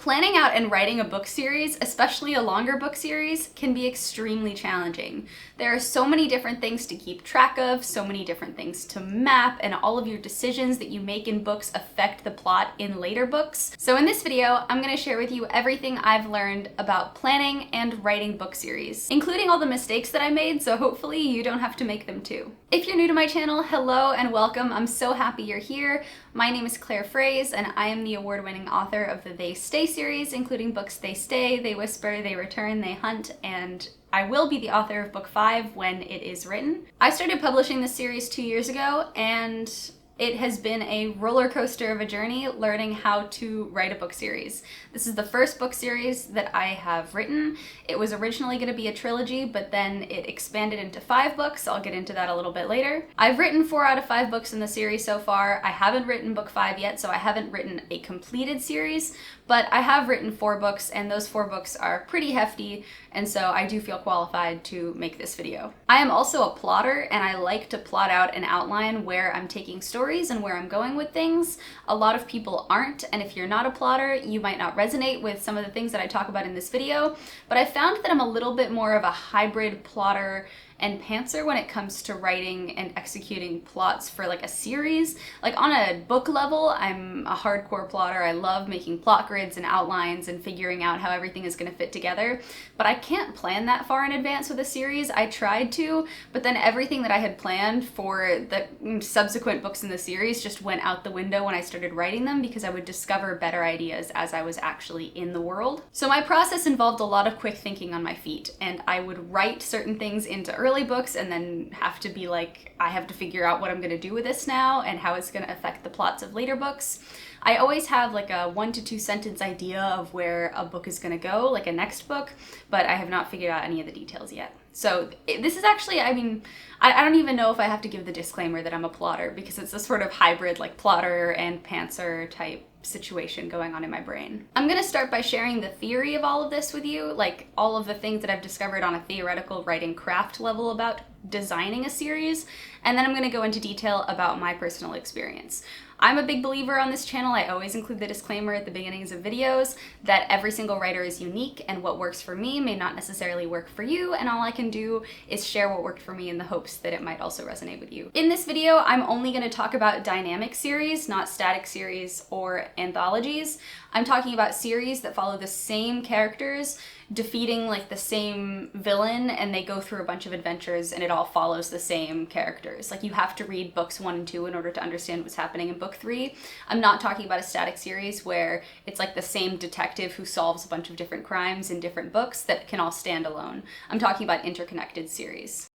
Planning out and writing a book series, especially a longer book series, can be extremely challenging. There are so many different things to keep track of, so many different things to map, and all of your decisions that you make in books affect the plot in later books. So in this video, I'm going to share with you everything I've learned about planning and writing book series, including all the mistakes that I made, so hopefully you don't have to make them too. If you're new to my channel, hello and welcome. I'm so happy you're here. My name is Claire Fraise, and I am the award-winning author of the They Stay series, including books They Stay, They Whisper, They Return, They Hunt, and I will be the author of book 5 when it is written. I started publishing this series 2 years ago, and it has been a roller coaster of a journey learning how to write a book series. This is the first book series that I have written. It was originally going to be a trilogy, but then it expanded into 5 books. I'll get into that a little bit later. I've written 4 out of 5 books in the series so far. I haven't written book 5 yet, so I haven't written a completed series, but I have written 4 books, and those 4 books are pretty hefty, and so I do feel qualified to make this video. I am also a plotter, and I like to plot out and outline where I'm taking stories and where I'm going with things. A lot of people aren't, and if you're not a plotter, you might not resonate with some of the things that I talk about in this video, but I found that I'm a little bit more of a hybrid plotter and pantser when it comes to writing and executing plots for like a series. Like on a book level, I'm a hardcore plotter. I love making plot grids and outlines and figuring out how everything is going to fit together, but I can't plan that far in advance with a series. I tried to, but then everything that I had planned for the subsequent books in the series just went out the window when I started writing them, because I would discover better ideas as I was actually in the world. So my process involved a lot of quick thinking on my feet, and I would write certain things into early books and then have to be like, I have to figure out what I'm going to do with this now and how it's going to affect the plots of later books. I always have like a 1 to 2 sentence idea of where a book is going to go, like a next book, but I have not figured out any of the details yet. So this is actually, I mean, I don't even know if I have to give the disclaimer that I'm a plotter, because it's a sort of hybrid like plotter and pantser type situation going on in my brain. I'm gonna start by sharing the theory of all of this with you, like all of the things that I've discovered on a theoretical writing craft level about designing a series, and then I'm gonna go into detail about my personal experience. I'm a big believer on this channel. I always include the disclaimer at the beginnings of videos that every single writer is unique, and what works for me may not necessarily work for you, and all I can do is share what worked for me in the hopes that it might also resonate with you. In this video, I'm only going to talk about dynamic series, not static series or anthologies. I'm talking about series that follow the same characters defeating like the same villain, and they go through a bunch of adventures and it all follows the same characters. Like, you have to read books 1 and 2 in order to understand what's happening in book 3. I'm not talking about a static series where it's like the same detective who solves a bunch of different crimes in different books that can all stand alone. I'm talking about interconnected series.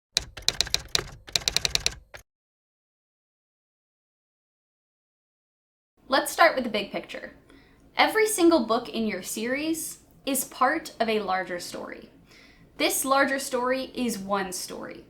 Let's start with the big picture. Every single book in your series is part of a larger story. This larger story is one story.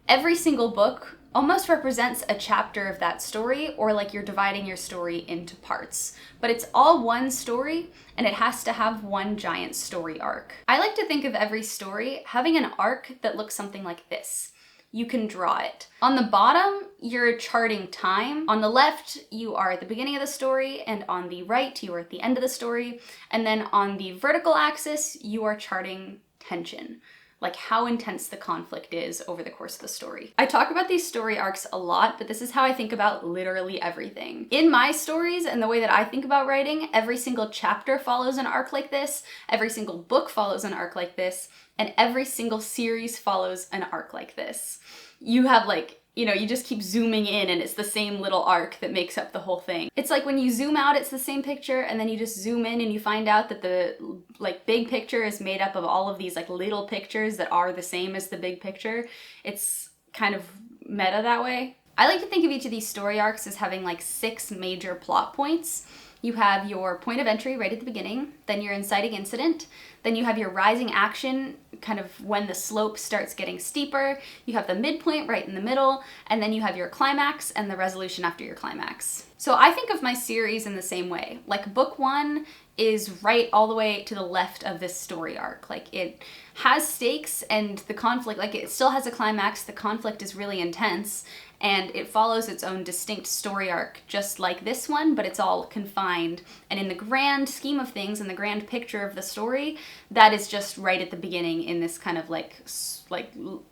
Every single book almost represents a chapter of that story, or like you're dividing your story into parts. But it's all one story, and it has to have one giant story arc. I like to think of every story having an arc that looks something like this. You can draw it. On the bottom, you're charting time. On the left, you are at the beginning of the story, and on the right, you are at the end of the story. And then on the vertical axis, you are charting tension, like how intense the conflict is over the course of the story. I talk about these story arcs a lot, but this is how I think about literally everything. In my stories and the way that I think about writing, every single chapter follows an arc like this, every single book follows an arc like this, and every single series follows an arc like this. You have like, you know, you just keep zooming in and it's the same little arc that makes up the whole thing. It's like when you zoom out, it's the same picture, and then you just zoom in and you find out that the like big picture is made up of all of these like little pictures that are the same as the big picture. It's kind of meta that way. I like to think of each of these story arcs as having like 6 major plot points. You have your point of entry right at the beginning, then your inciting incident, then you have your rising action, kind of when the slope starts getting steeper, you have the midpoint right in the middle, and then you have your climax and the resolution after your climax. So I think of my series in the same way. Like, book 1 is right all the way to the left of this story arc. Like, it has stakes and the conflict, like it still has a climax, the conflict is really intense, and it follows its own distinct story arc, just like this one, but it's all confined. And in the grand scheme of things, in the grand picture of the story, that is just right at the beginning in this kind of like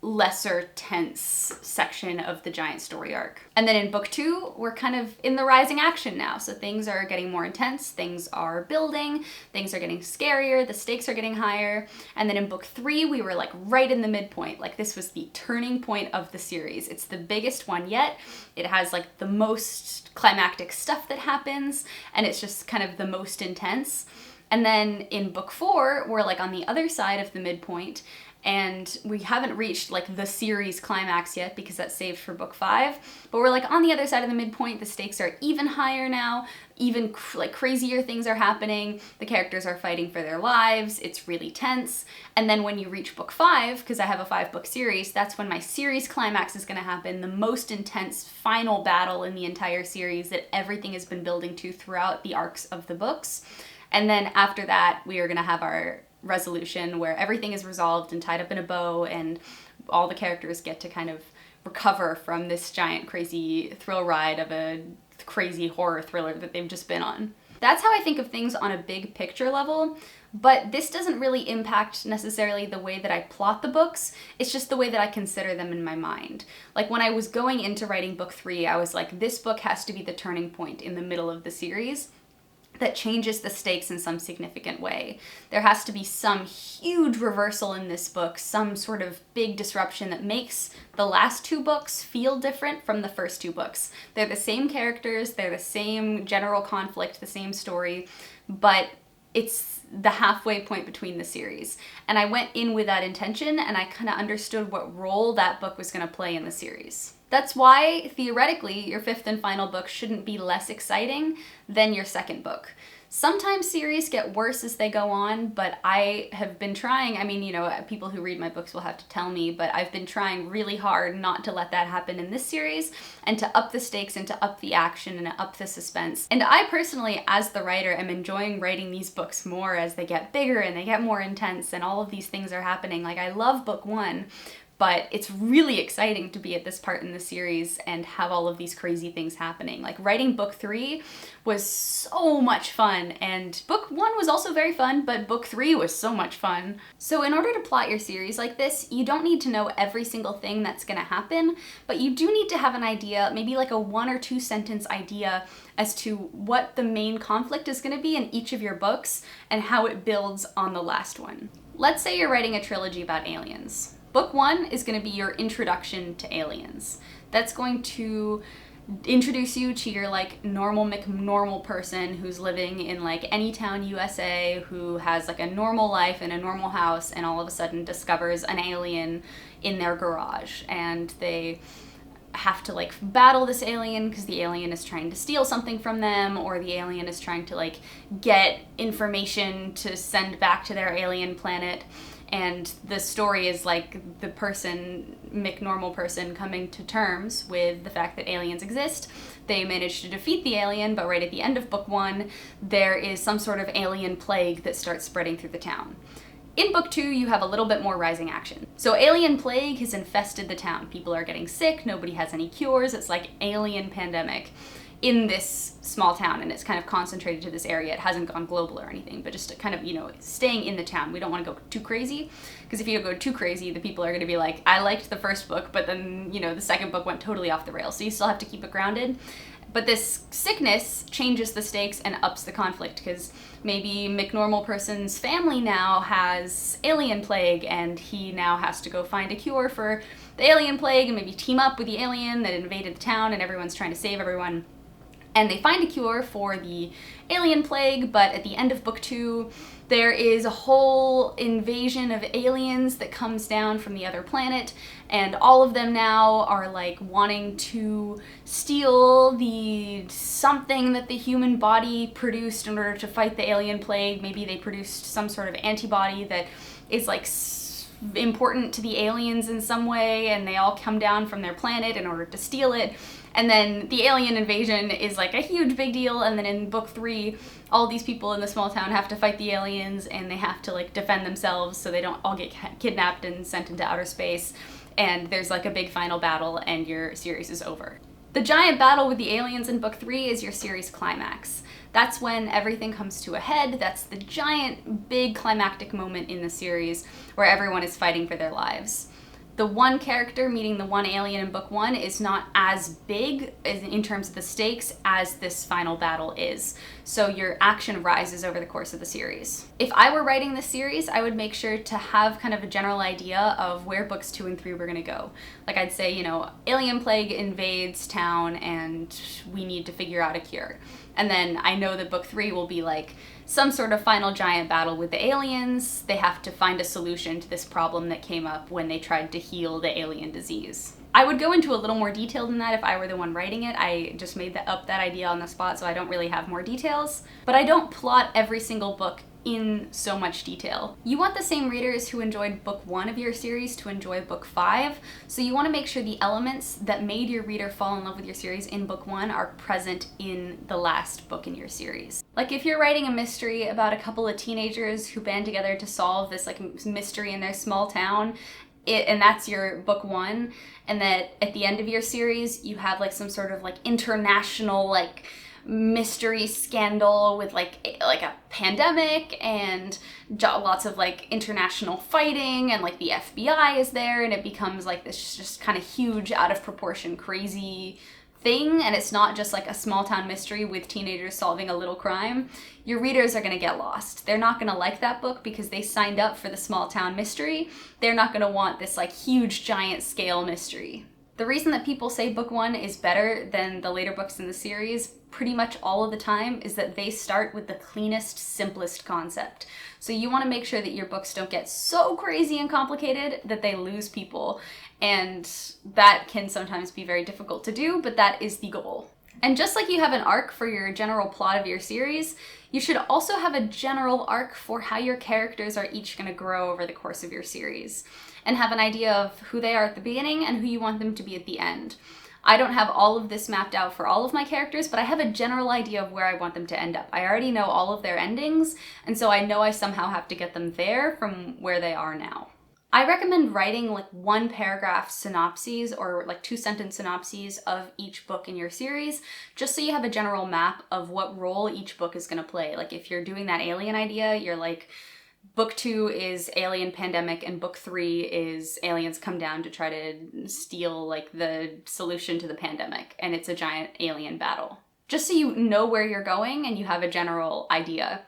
lesser tense section of the giant story arc. And then in book 2, we're kind of in the rising action now. So things are getting more intense, things are building, things are getting scarier, the stakes are getting higher. And then in book 3, we were like right in the midpoint. Like this was the turning point of the series. It's the biggest one yet. It has like the most climactic stuff that happens, and it's just kind of the most intense. And then in book 4, we're like on the other side of the midpoint, and we haven't reached like the series climax yet because that's saved for book 5, but we're like on the other side of the midpoint. The stakes are even higher now, even like crazier things are happening. The characters are fighting for their lives. It's really tense. And then when you reach book 5, because I have a 5-book series, that's when my series climax is going to happen, the most intense final battle in the entire series that everything has been building to throughout the arcs of the books. And then after that, we are going to have our resolution where everything is resolved and tied up in a bow, and all the characters get to kind of recover from this giant crazy thrill ride of a crazy horror thriller that they've just been on. That's how I think of things on a big picture level, but this doesn't really impact necessarily the way that I plot the books. It's just the way that I consider them in my mind. Like when I was going into writing book 3, I was like, this book has to be the turning point in the middle of the series that changes the stakes in some significant way. There has to be some huge reversal in this book, some sort of big disruption that makes the last 2 books feel different from the first 2 books. They're the same characters, they're the same general conflict, the same story, but it's the halfway point between the series. And I went in with that intention, and I kind of understood what role that book was going to play in the series. That's why, theoretically, your 5th and final book shouldn't be less exciting than your 2nd book. Sometimes series get worse as they go on, but I have been trying, I mean, you know, people who read my books will have to tell me, but I've been trying really hard not to let that happen in this series, and to up the stakes and to up the action and up the suspense. And I personally, as the writer, am enjoying writing these books more as they get bigger and they get more intense and all of these things are happening. Like, I love book 1, but it's really exciting to be at this part in the series and have all of these crazy things happening. Like, writing book 3 was so much fun, and book 1 was also very fun, but book 3 was so much fun. So in order to plot your series like this, you don't need to know every single thing that's gonna happen, but you do need to have an idea, maybe like a 1 or 2 sentence idea as to what the main conflict is gonna be in each of your books and how it builds on the last one. Let's say you're writing a trilogy about aliens. Book 1 is going to be your introduction to aliens. That's going to introduce you to your like normal person who's living in like Anytown, USA, who has like a normal life in a normal house, and all of a sudden discovers an alien in their garage, and they have to like battle this alien because the alien is trying to steal something from them, or the alien is trying to like get information to send back to their alien planet. And the story is like the person, McNormal person, coming to terms with the fact that aliens exist. They manage to defeat the alien, but right at the end of book 1, there is some sort of alien plague that starts spreading through the town. In book 2, you have a little bit more rising action. So alien plague has infested the town. People are getting sick, nobody has any cures. It's like alien pandemic in this small town, and it's kind of concentrated to this area. It hasn't gone global or anything, but just kind of, you know, staying in the town. We don't want to go too crazy, because if you go too crazy, the people are going to be like, I liked the first book, but then, you know, the second book went totally off the rails. So you still have to keep it grounded. But this sickness changes the stakes and ups the conflict, because maybe McNormal person's family now has alien plague, and he now has to go find a cure for the alien plague and maybe team up with the alien that invaded the town, and everyone's trying to save everyone. And they find a cure for the alien plague, but at the end of book 2, there is a whole invasion of aliens that comes down from the other planet, and all of them now are like wanting to steal the something that the human body produced in order to fight the alien plague. Maybe they produced some sort of antibody that is like important to the aliens in some way, and they all come down from their planet in order to steal it. And then the alien invasion is like a huge big deal, and then in book 3, all these people in the small town have to fight the aliens, and they have to like defend themselves so they don't all get kidnapped and sent into outer space. and there's like a big final battle and your series is over. The giant battle with the aliens in book 3 is your series climax. That's when everything comes to a head. That's the giant, big climactic moment in the series where everyone is fighting for their lives. The one character meeting the one alien in book 1 is not as big in terms of the stakes as this final battle is. So your action rises over the course of the series. If I were writing this series, I would make sure to have kind of a general idea of where books 2 and 3 were gonna go. Like I'd say, alien plague invades town and we need to figure out a cure. And then I know that book 3 will be like some sort of final giant battle with the aliens. They have to find a solution to this problem that came up when they tried to heal the alien disease. I would go into a little more detail than that if I were the one writing it. I just made up that idea on the spot, so I don't really have more details. But I don't plot every single book in so much detail. You want the same readers who enjoyed book 1 of your series to enjoy book 5, so you want to make sure the elements that made your reader fall in love with your series in book 1 are present in the last book in your series. Like if you're writing a mystery about a couple of teenagers who band together to solve this like mystery in their small town, and that's your book 1, and that at the end of your series you have like some sort of like international like mystery scandal with like a pandemic and lots of like international fighting, and like the FBI is there, and it becomes like this just kind of huge, out of proportion, crazy thing, and it's not just like a small town mystery with teenagers solving a little crime. Your readers are going to get lost. They're not going to like that book because they signed up for the small town mystery. They're not going to want this like huge giant scale mystery. The reason that people say book 1 is better than the later books in the series pretty much all of the time is that they start with the cleanest, simplest concept. So you want to make sure that your books don't get so crazy and complicated that they lose people. And that can sometimes be very difficult to do, but that is the goal. And just like you have an arc for your general plot of your series, you should also have a general arc for how your characters are each going to grow over the course of your series, and have an idea of who they are at the beginning and who you want them to be at the end. I don't have all of this mapped out for all of my characters, but I have a general idea of where I want them to end up. I already know all of their endings, and so I know I somehow have to get them there from where they are now. I recommend writing like 1-paragraph synopses or like 2-sentence synopses of each book in your series, just so you have a general map of what role each book is going to play. Like if you're doing that alien idea, you're like, book 2 is alien pandemic and book 3 is aliens come down to try to steal like the solution to the pandemic, and it's a giant alien battle. Just so you know where you're going and you have a general idea.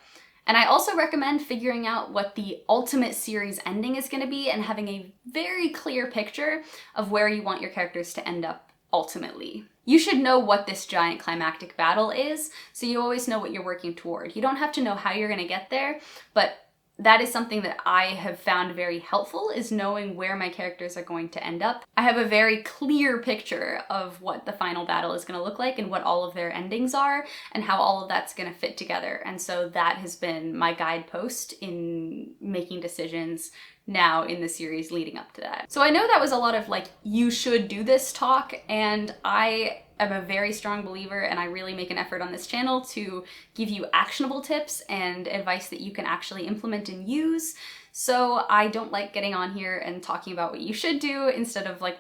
And I also recommend figuring out what the ultimate series ending is going to be and having a very clear picture of where you want your characters to end up ultimately. You should know what this giant climactic battle is, so you always know what you're working toward. You don't have to know how you're going to get there, but that is something that I have found very helpful, is knowing where my characters are going to end up. I have a very clear picture of what the final battle is going to look like and what all of their endings are and how all of that's going to fit together. And so that has been my guidepost in making decisions now in the series leading up to that. So I know that was a lot of like, you should do this talk, and I am a very strong believer, and I really make an effort on this channel to give you actionable tips and advice that you can actually implement and use. So I don't like getting on here and talking about what you should do instead of like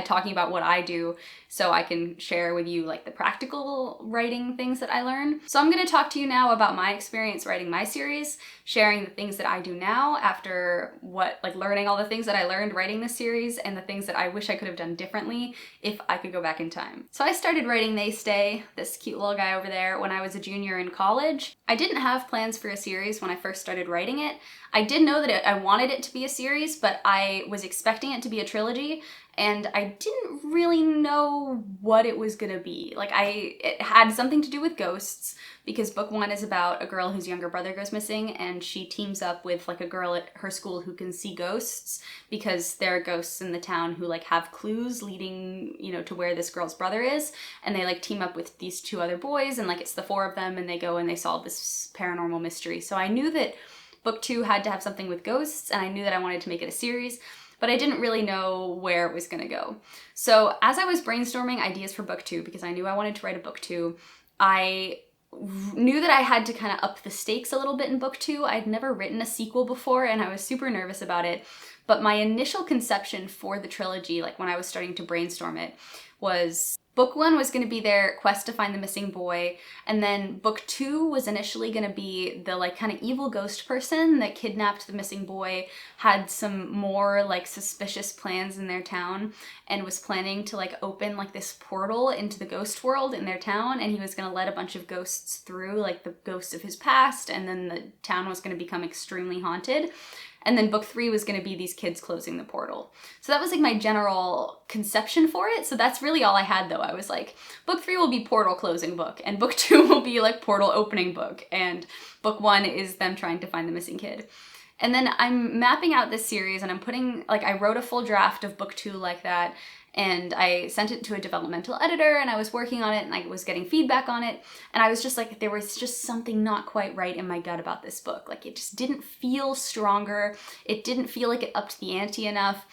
talking about what I do, so I can share with you like the practical writing things that I learn. So I'm going to talk to you now about my experience writing my series, sharing the things that I do now after learning all the things that I learned writing this series, and the things that I wish I could have done differently if I could go back in time. So I started writing They Stay, this cute little guy over there, when I was a junior in college. I didn't have plans for a series when I first started writing it. I did know that I wanted it to be a series, but I was expecting it to be a trilogy, and I didn't really know what it was gonna be. It had something to do with ghosts, because book 1 is about a girl whose younger brother goes missing, and she teams up with like a girl at her school who can see ghosts, because there are ghosts in the town who like have clues leading, to where this girl's brother is, and they like team up with these 2 other boys, and like it's the 4 of them, and they go and they solve this paranormal mystery. So I knew that book 2 had to have something with ghosts, and I knew that I wanted to make it a series, but I didn't really know where it was gonna go. So as I was brainstorming ideas for book 2, because I knew I wanted to write a book 2, I knew that I had to kind of up the stakes a little bit in book 2. I'd never written a sequel before, and I was super nervous about it, But my initial conception for the trilogy, like when I was starting to brainstorm it, was book 1 was going to be their quest to find the missing boy, and then book 2 was initially going to be the like kind of evil ghost person that kidnapped the missing boy, had some more like suspicious plans in their town, and was planning to like open like this portal into the ghost world in their town, and he was going to let a bunch of ghosts through, like the ghosts of his past, and then the town was going to become extremely haunted. And then book 3 was going to be these kids closing the portal. So that was like my general conception for it. So that's really all I had, though. I was like, book 3 will be portal closing book, and book 2 will be like portal opening book, and book 1 is them trying to find the missing kid. And then I'm mapping out this series, and I'm putting, like, I wrote a full draft of book 2 like that, and I sent it to a developmental editor, and I was working on it, and I was getting feedback on it, and I was just like, there was just something not quite right in my gut about this book. Like, it just didn't feel stronger. It didn't feel like it upped the ante enough.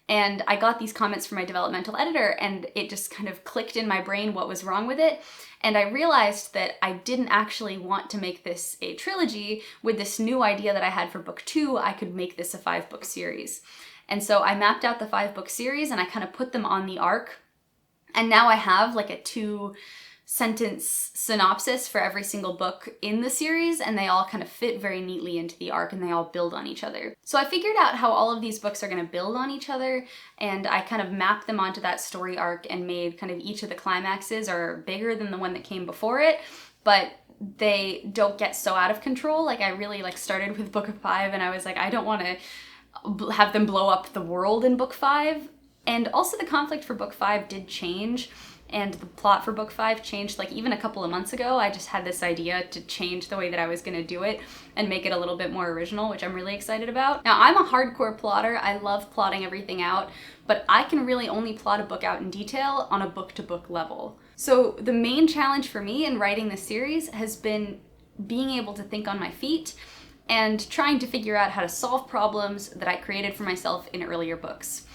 And I got these comments from my developmental editor, and it just kind of clicked in my brain what was wrong with it. And I realized that I didn't actually want to make this a trilogy. With this new idea that I had for book 2, I could make this a 5-book series. And so I mapped out the 5-book series, and I kind of put them on the arc. And now I have like a 2-sentence synopsis for every single book in the series, and they all kind of fit very neatly into the arc, and they all build on each other. So I figured out how all of these books are going to build on each other, and I kind of mapped them onto that story arc and made kind of each of the climaxes are bigger than the one that came before it, but they don't get so out of control. Like, I really like started with book 5, and I was like, I don't want to have them blow up the world in book 5. And also the conflict for book 5 did change, and the plot for book 5 changed like even a couple of months ago. I just had this idea to change the way that I was going to do it and make it a little bit more original, which I'm really excited about. Now, I'm a hardcore plotter. I love plotting everything out, but I can really only plot a book out in detail on a book-to-book level. So the main challenge for me in writing this series has been being able to think on my feet and trying to figure out how to solve problems that I created for myself in earlier books.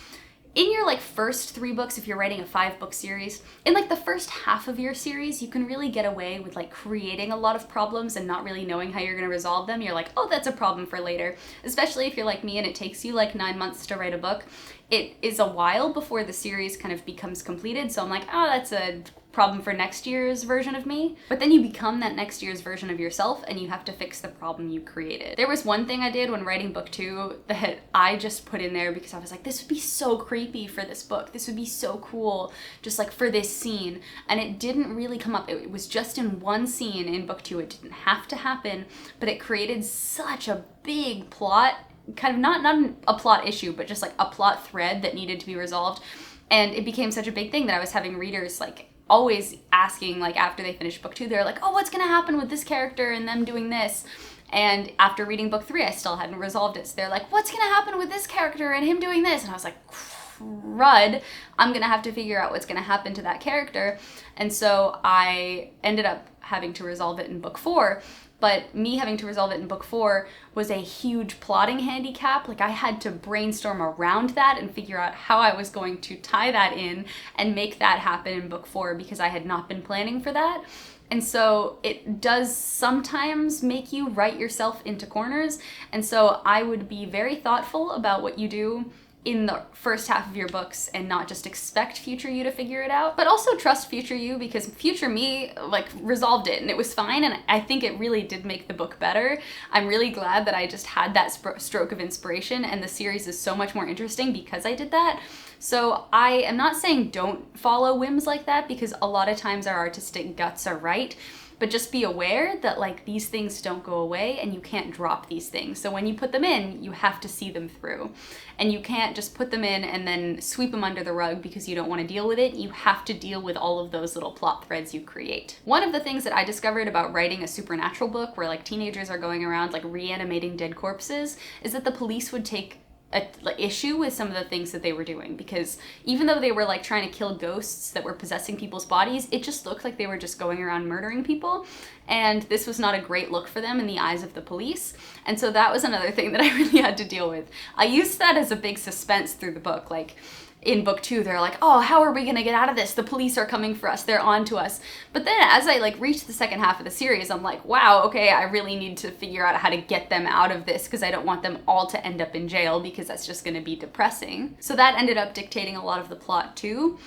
In your like first 3 books, if you're writing a 5-book series, in like the first half of your series, you can really get away with like creating a lot of problems and not really knowing how you're going to resolve them. You're like, oh, that's a problem for later. Especially if you're like me and it takes you like 9 months to write a book. It is a while before the series kind of becomes completed. So I'm like, oh, that's a problem for next year's version of me. But then you become that next year's version of yourself, and you have to fix the problem you created. There was one thing I did when writing book 2 that I just put in there because I was like, this would be so creepy for this book. This would be so cool just like for this scene. And it didn't really come up. It was just in one scene in book 2. It didn't have to happen, but it created such a big plot, kind of not a plot issue, but just like a plot thread that needed to be resolved. And it became such a big thing that I was having readers like always asking, like after they finished book 2, they're like, oh, what's gonna happen with this character and them doing this? And after reading book 3, I still hadn't resolved it. So they're like, what's gonna happen with this character and him doing this? And I was like, crud, I'm gonna have to figure out what's gonna happen to that character. And so I ended up having to resolve it in book 4. But me having to resolve it in book 4 was a huge plotting handicap. Like, I had to brainstorm around that and figure out how I was going to tie that in and make that happen in book 4 because I had not been planning for that. And so it does sometimes make you write yourself into corners. And so I would be very thoughtful about what you do in the first half of your books and not just expect future you to figure it out, but also trust future you, because future me like resolved it and it was fine, and I think it really did make the book better. I'm really glad that I just had that stroke of inspiration, and the series is so much more interesting because I did that. So I am not saying don't follow whims like that, because a lot of times our artistic guts are right. But just be aware that like these things don't go away and you can't drop these things. So when you put them in, you have to see them through. And you can't just put them in and then sweep them under the rug because you don't want to deal with it. You have to deal with all of those little plot threads you create. One of the things that I discovered about writing a supernatural book where like teenagers are going around like reanimating dead corpses is that the police would take a issue with some of the things that they were doing, because even though they were like trying to kill ghosts that were possessing people's bodies, it just looked like they were just going around murdering people, and this was not a great look for them in the eyes of the police. And so that was another thing that I really had to deal with. I used that as a big suspense through the book. Like, in book 2, they're like, oh, how are we gonna get out of this? The police are coming for us, they're on to us. But then as I like reach the second half of the series, I'm like, wow, okay, I really need to figure out how to get them out of this, because I don't want them all to end up in jail, because that's just gonna be depressing. So that ended up dictating a lot of the plot too.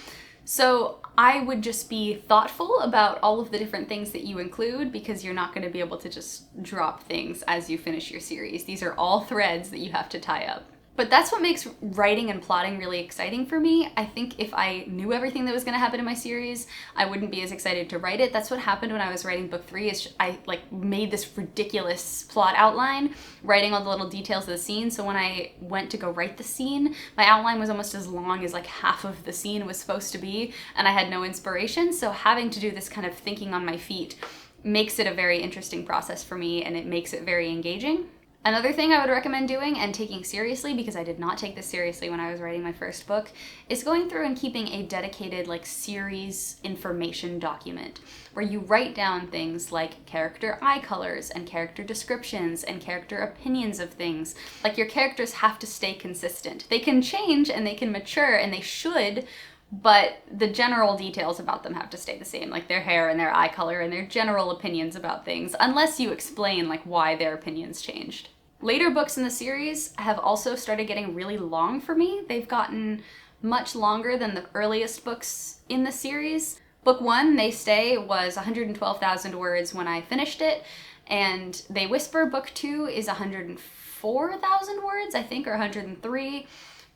So I would just be thoughtful about all of the different things that you include, because you're not going to be able to just drop things as you finish your series. These are all threads that you have to tie up. But that's what makes writing and plotting really exciting for me. I think if I knew everything that was going to happen in my series, I wouldn't be as excited to write it. That's what happened when I was writing book 3, is I like made this ridiculous plot outline, writing all the little details of the scene. So when I went to go write the scene, my outline was almost as long as like half of the scene was supposed to be, and I had no inspiration. So having to do this kind of thinking on my feet makes it a very interesting process for me, and it makes it very engaging. Another thing I would recommend doing and taking seriously, because I did not take this seriously when I was writing my first book, is going through and keeping a dedicated like series information document where you write down things like character eye colors and character descriptions and character opinions of things. Like, your characters have to stay consistent. They can change and they can mature, and they should, but the general details about them have to stay the same, like their hair and their eye color and their general opinions about things, unless you explain like why their opinions changed. Later books in the series have also started getting really long for me. They've gotten much longer than the earliest books in the series. Book 1, They Stay, was 112,000 words when I finished it, and They Whisper, book 2, is 104,000 words, I think, or 103.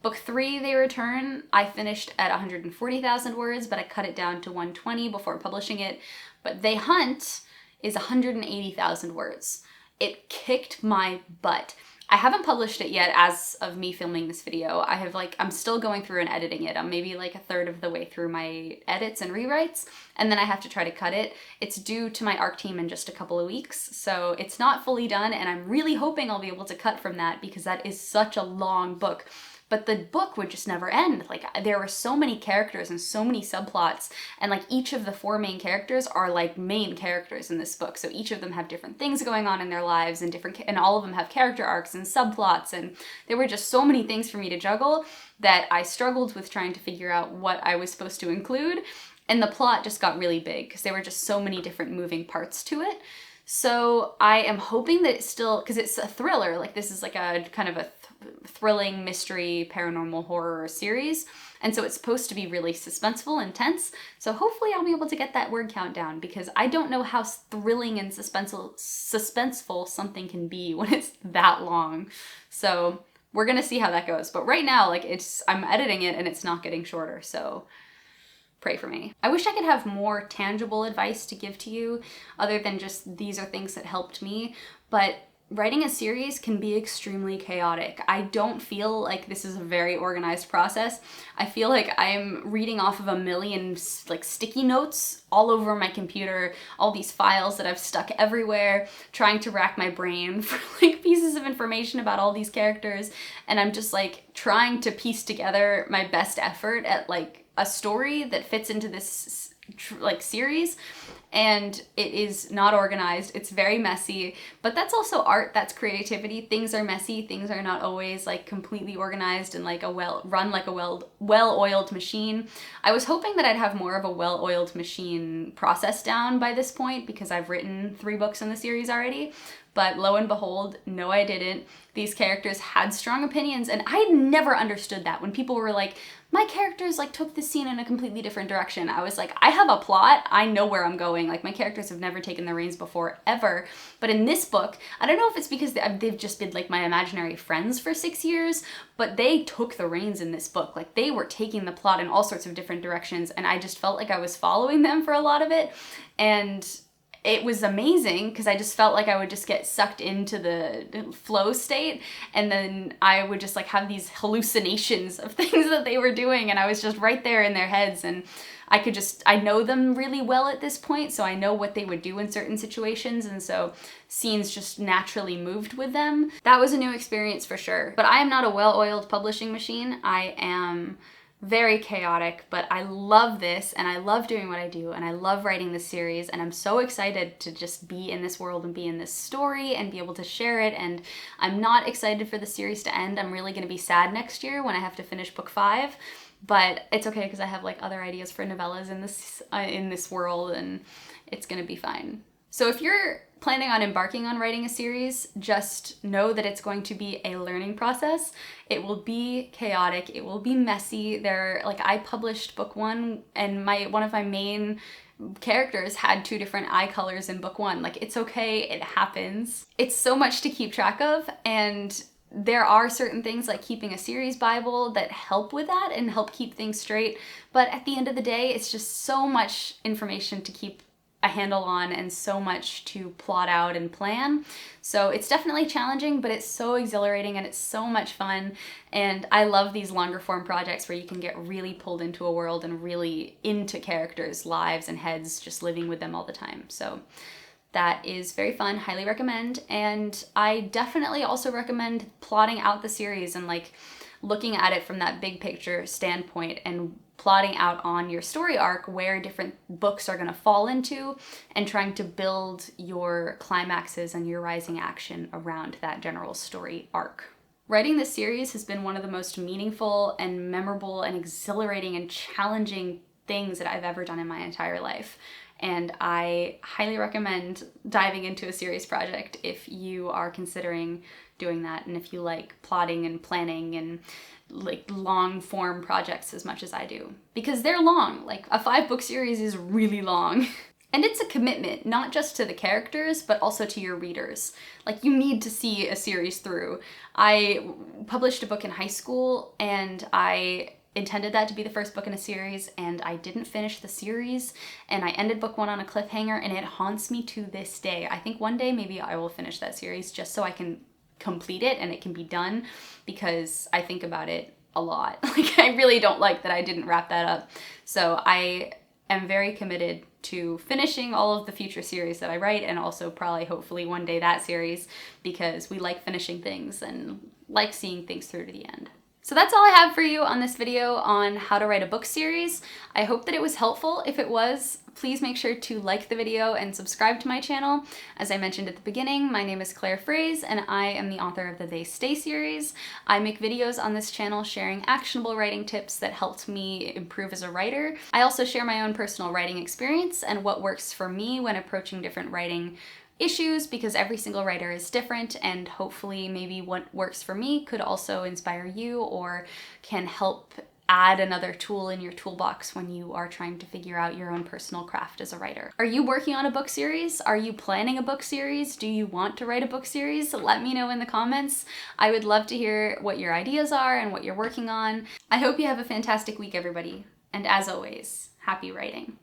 Book 3, They Return, I finished at 140,000 words, but I cut it down to 120 before publishing it. But They Hunt is 180,000 words. It kicked my butt. I haven't published it yet as of me filming this video. I'm still going through and editing it. I'm maybe like a third of the way through my edits and rewrites, and then I have to try to cut it. It's due to my ARC team in just a couple of weeks, so it's not fully done, and I'm really hoping I'll be able to cut from that, because that is such a long book. But the book would just never end. Like, there were so many characters and so many subplots, and like each of the 4 main characters are like main characters in this book. So each of them have different things going on in their lives, and all of them have character arcs and subplots, and there were just so many things for me to juggle that I struggled with trying to figure out what I was supposed to include. And the plot just got really big because there were just so many different moving parts to it. So I am hoping that it's still, because it's a thriller, like this is like a kind of a thrilling mystery paranormal horror series, and so it's supposed to be really suspenseful and tense. So hopefully I'll be able to get that word count down, because I don't know how thrilling and suspenseful something can be when it's that long. So we're gonna see how that goes. But right now, like, I'm editing it and it's not getting shorter, so pray for me. I wish I could have more tangible advice to give to you other than just these are things that helped me, but writing a series can be extremely chaotic. I don't feel like this is a very organized process. I feel like I'm reading off of a million like sticky notes all over my computer, all these files that I've stuck everywhere, trying to rack my brain for like pieces of information about all these characters, and I'm just like trying to piece together my best effort at like a story that fits into this like series, and it is not organized. It's very messy, but that's also art, that's creativity. Things are messy, things are not always like completely organized and like run like a well-oiled machine. I was hoping that I'd have more of a well-oiled machine process down by this point, because I've written 3 books in the series already. But lo and behold, no, I didn't. These characters had strong opinions, and I never understood that. When people were like, my characters like took the scene in a completely different direction, I was like, I have a plot, I know where I'm going. Like, my characters have never taken the reins before, ever. But in this book, I don't know if it's because they've just been like my imaginary friends for 6 years, but they took the reins in this book. Like, they were taking the plot in all sorts of different directions, and I just felt like I was following them for a lot of it. And it was amazing, because I just felt like I would just get sucked into the flow state, and then I would just like have these hallucinations of things that they were doing, and I was just right there in their heads, and I know them really well at this point, so I know what they would do in certain situations, and so scenes just naturally moved with them. That was a new experience for sure. But I am not a well-oiled publishing machine. I am very chaotic, but I love this, and I love doing what I do, and I love writing this series, and I'm so excited to just be in this world and be in this story and be able to share it. And I'm not excited for the series to end. I'm really going to be sad next year when I have to finish book 5, but it's okay because I have like other ideas for novellas in this world, and it's gonna be fine. So if you're planning on embarking on writing a series, just know that it's going to be a learning process. It will be chaotic, it will be messy. I published book 1 and one of my main characters had 2 different eye colors in book 1. Like, it's okay, it happens. It's so much to keep track of, and there are certain things like keeping a series Bible that help with that and help keep things straight. But at the end of the day, it's just so much information to keep a handle on and so much to plot out and plan. So it's definitely challenging, but it's so exhilarating and it's so much fun. And I love these longer form projects where you can get really pulled into a world and really into characters' lives and heads, just living with them all the time. So that is very fun, highly recommend. And I definitely also recommend plotting out the series and like looking at it from that big picture standpoint and plotting out on your story arc where different books are going to fall into and trying to build your climaxes and your rising action around that general story arc. Writing this series has been one of the most meaningful and memorable and exhilarating and challenging things that I've ever done in my entire life. And I highly recommend diving into a series project if you are considering doing that, and if you like plotting and planning and like long form projects as much as I do. Because they're long. Like, a 5-book series is really long. And it's a commitment, not just to the characters, but also to your readers. Like, you need to see a series through. I published a book in high school, and I intended that to be the first book in a series, and I didn't finish the series, and I ended book 1 on a cliffhanger, and it haunts me to this day. I think one day maybe I will finish that series just so I can complete it and it can be done, because I think about it a lot. Like, I really don't like that I didn't wrap that up. So I am very committed to finishing all of the future series that I write, and also probably hopefully one day that series, because we like finishing things and like seeing things through to the end. So that's all I have for you on this video on how to write a book series. I hope that it was helpful. If it was, please make sure to like the video and subscribe to my channel. As I mentioned at the beginning, my name is Claire Fraise, and I am the author of the They Stay series. I make videos on this channel sharing actionable writing tips that helped me improve as a writer. I also share my own personal writing experience and what works for me when approaching different writing issues, because every single writer is different, and hopefully maybe what works for me could also inspire you or can help add another tool in your toolbox when you are trying to figure out your own personal craft as a writer. Are you working on a book series? Are you planning a book series? Do you want to write a book series? Let me know in the comments. I would love to hear what your ideas are and what you're working on. I hope you have a fantastic week, everybody. And as always, happy writing.